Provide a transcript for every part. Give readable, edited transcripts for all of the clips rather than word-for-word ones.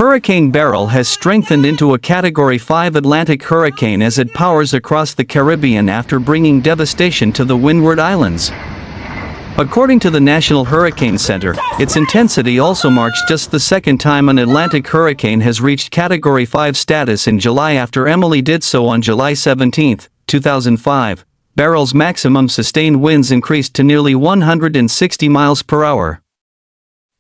Hurricane Beryl has strengthened into a Category 5 Atlantic hurricane as it powers across the Caribbean after bringing devastation to the Windward Islands. According to the National Hurricane Center, its intensity also marks just the second time an Atlantic hurricane has reached Category 5 status in July after Emily did so on July 17, 2005. Beryl's maximum sustained winds increased to nearly 160 miles per hour.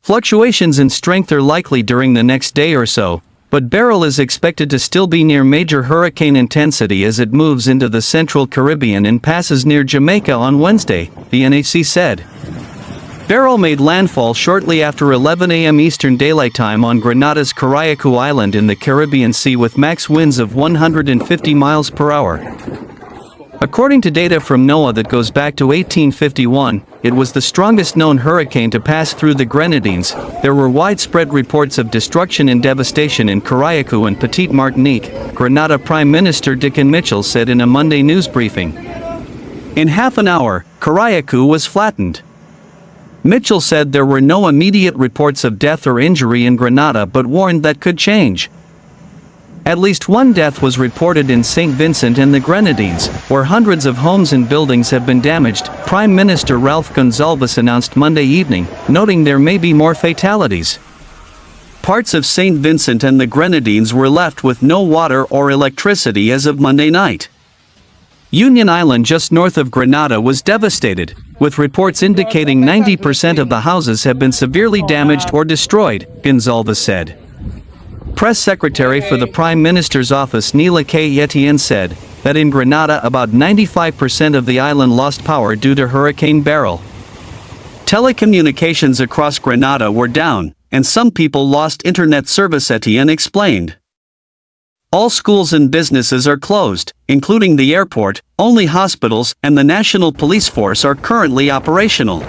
Fluctuations in strength are likely during the next day or so, but Beryl is expected to still be near major hurricane intensity as it moves into the central Caribbean and passes near Jamaica on Wednesday, the NHC said. Beryl made landfall shortly after 11 a.m. Eastern Daylight Time on Grenada's Carriacou Island in the Caribbean Sea with max winds of 150 miles per hour. According to data from NOAA that goes back to 1851, it was the strongest known hurricane to pass through the Grenadines. There were widespread reports of destruction and devastation in Carriacou and Petite Martinique, Grenada Prime Minister Dickon Mitchell said in a Monday news briefing. In half an hour, Carriacou was flattened. Mitchell said there were no immediate reports of death or injury in Grenada but warned that could change. At least one death was reported in St. Vincent and the Grenadines, where hundreds of homes and buildings have been damaged, Prime Minister Ralph Gonsalves announced Monday evening, noting there may be more fatalities. Parts of St. Vincent and the Grenadines were left with no water or electricity as of Monday night. Union Island just north of Grenada was devastated, with reports indicating 90% of the houses have been severely damaged or destroyed, Gonsalves said. Press Secretary for the Prime Minister's office Neela K. Etienne said that in Grenada about 95% of the island lost power due to Hurricane Beryl. Telecommunications across Grenada were down, and some people lost internet service, Etienne explained. All schools and businesses are closed, including the airport. Only hospitals and the National Police Force are currently operational.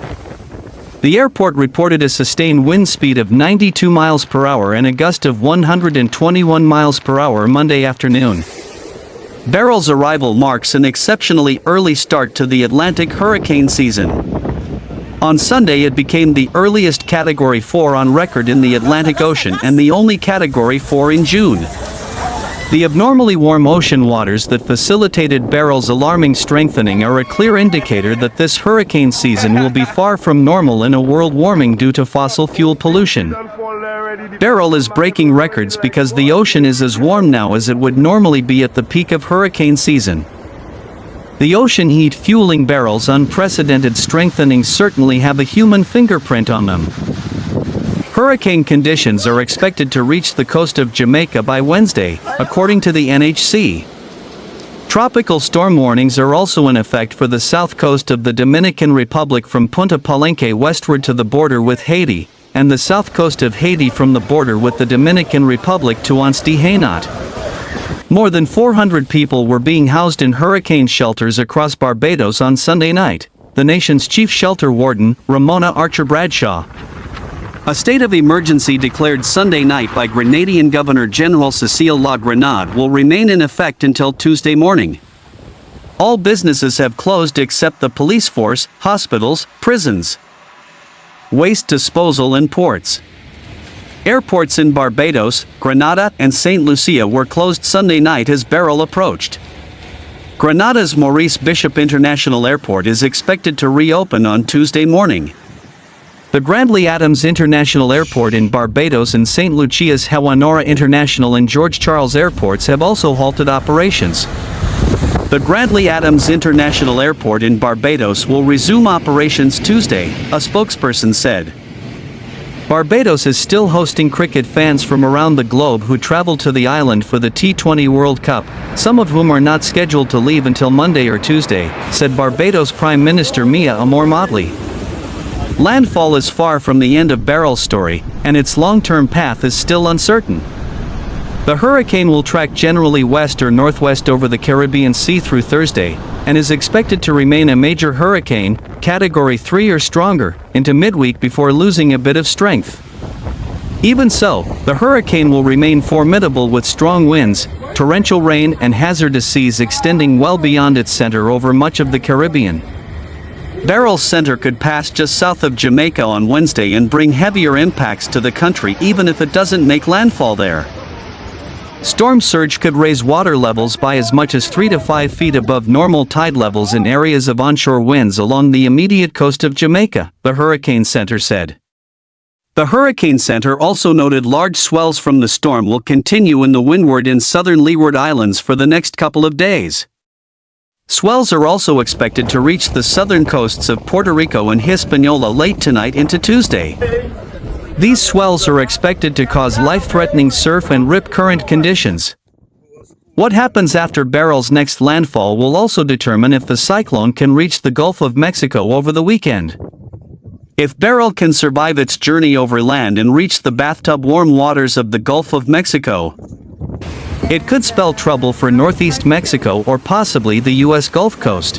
The airport reported a sustained wind speed of 92 miles per hour and a gust of 121 miles per hour Monday afternoon. Beryl's arrival marks an exceptionally early start to the Atlantic hurricane season. On Sunday it became the earliest Category 4 on record in the Atlantic Ocean and the only Category 4 in June. The abnormally warm ocean waters that facilitated Beryl's alarming strengthening are a clear indicator that this hurricane season will be far from normal in a world warming due to fossil fuel pollution. Beryl is breaking records because the ocean is as warm now as it would normally be at the peak of hurricane season. The ocean heat fueling Beryl's unprecedented strengthening certainly have a human fingerprint on them. Hurricane conditions are expected to reach the coast of Jamaica by Wednesday, according to the NHC. Tropical storm warnings are also in effect for the south coast of the Dominican Republic from Punta Palenque westward to the border with Haiti, and the south coast of Haiti from the border with the Dominican Republic to Anse de Hainaut. More than 400 people were being housed in hurricane shelters across Barbados on Sunday night, the nation's chief shelter warden, Ramona Archer Bradshaw. A state of emergency declared Sunday night by Grenadian Governor General Cecile La Grenade will remain in effect until Tuesday morning. All businesses have closed except the police force, hospitals, prisons, waste disposal and ports. Airports in Barbados, Grenada, and St. Lucia were closed Sunday night as Beryl approached. Grenada's Maurice Bishop International Airport is expected to reopen on Tuesday morning. The Grantley Adams International Airport in Barbados and St. Lucia's Hewanora International and George Charles airports have also halted operations. The Grantley Adams International Airport in Barbados will resume operations Tuesday, a spokesperson said. Barbados is still hosting cricket fans from around the globe who travel to the island for the T20 World Cup, some of whom are not scheduled to leave until Monday or Tuesday, said Barbados Prime Minister Mia Amor Motley. Landfall is far from the end of Beryl's story, and its long-term path is still uncertain. The hurricane will track generally west or northwest over the Caribbean Sea through Thursday, and is expected to remain a major hurricane, Category 3 or stronger, into midweek before losing a bit of strength. Even so, the hurricane will remain formidable with strong winds, torrential rain and hazardous seas extending well beyond its center over much of the Caribbean. Beryl's center could pass just south of Jamaica on Wednesday and bring heavier impacts to the country even if it doesn't make landfall there. Storm surge could raise water levels by as much as 3 to 5 feet above normal tide levels in areas of onshore winds along the immediate coast of Jamaica, the Hurricane Center said. The Hurricane Center also noted large swells from the storm will continue in the Windward and southern Leeward Islands for the next couple of days. Swells are also expected to reach the southern coasts of Puerto Rico and Hispaniola late tonight into Tuesday. These swells are expected to cause life-threatening surf and rip current conditions. What happens after Beryl's next landfall will also determine if the cyclone can reach the Gulf of Mexico over the weekend. If Beryl can survive its journey over land and reach the bathtub warm waters of the Gulf of Mexico, it could spell trouble for northeast Mexico or possibly the U.S. Gulf Coast.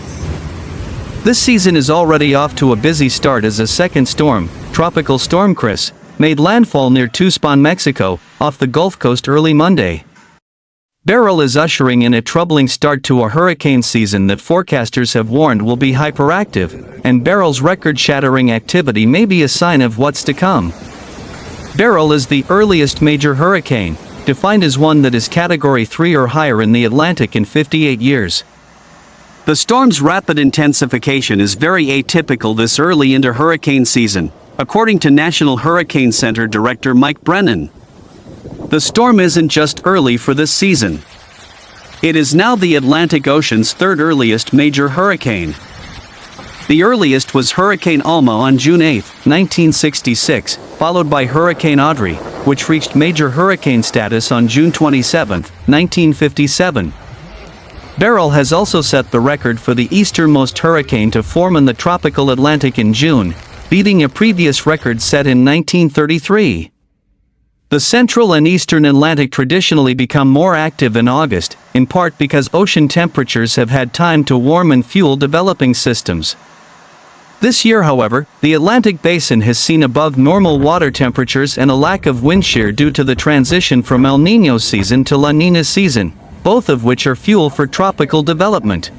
This season is already off to a busy start as a second storm, Tropical Storm Chris, made landfall near Tuxpan, Mexico, off the Gulf Coast early Monday. Beryl is ushering in a troubling start to a hurricane season that forecasters have warned will be hyperactive, and Beryl's record-shattering activity may be a sign of what's to come. Beryl is the earliest major hurricane, defined as one that is Category 3 or higher in the Atlantic in 58 years. The storm's rapid intensification is very atypical this early into hurricane season, according to National Hurricane Center Director Mike Brennan. The storm isn't just early for this season. It is now the Atlantic Ocean's third earliest major hurricane. The earliest was Hurricane Alma on June 8, 1966, followed by Hurricane Audrey, which reached major hurricane status on June 27, 1957. Beryl has also set the record for the easternmost hurricane to form in the tropical Atlantic in June, beating a previous record set in 1933. The central and eastern Atlantic traditionally become more active in August, in part because ocean temperatures have had time to warm and fuel developing systems. This year, however, the Atlantic Basin has seen above normal water temperatures and a lack of wind shear due to the transition from El Niño season to La Niña season, both of which are fuel for tropical development.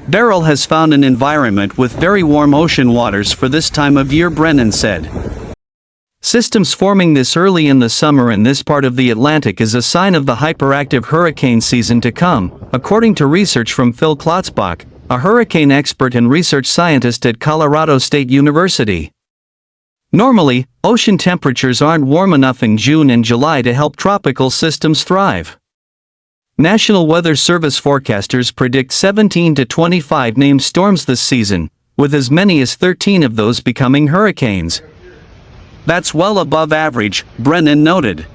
Beryl has found an environment with very warm ocean waters for this time of year, Brennan said. Systems forming this early in the summer in this part of the Atlantic is a sign of the hyperactive hurricane season to come, according to research from Phil Klotzbach, a hurricane expert and research scientist at Colorado State University. Normally, ocean temperatures aren't warm enough in June and July to help tropical systems thrive. National Weather Service forecasters predict 17 to 25 named storms this season, with as many as 13 of those becoming hurricanes. That's well above average, Brennan noted.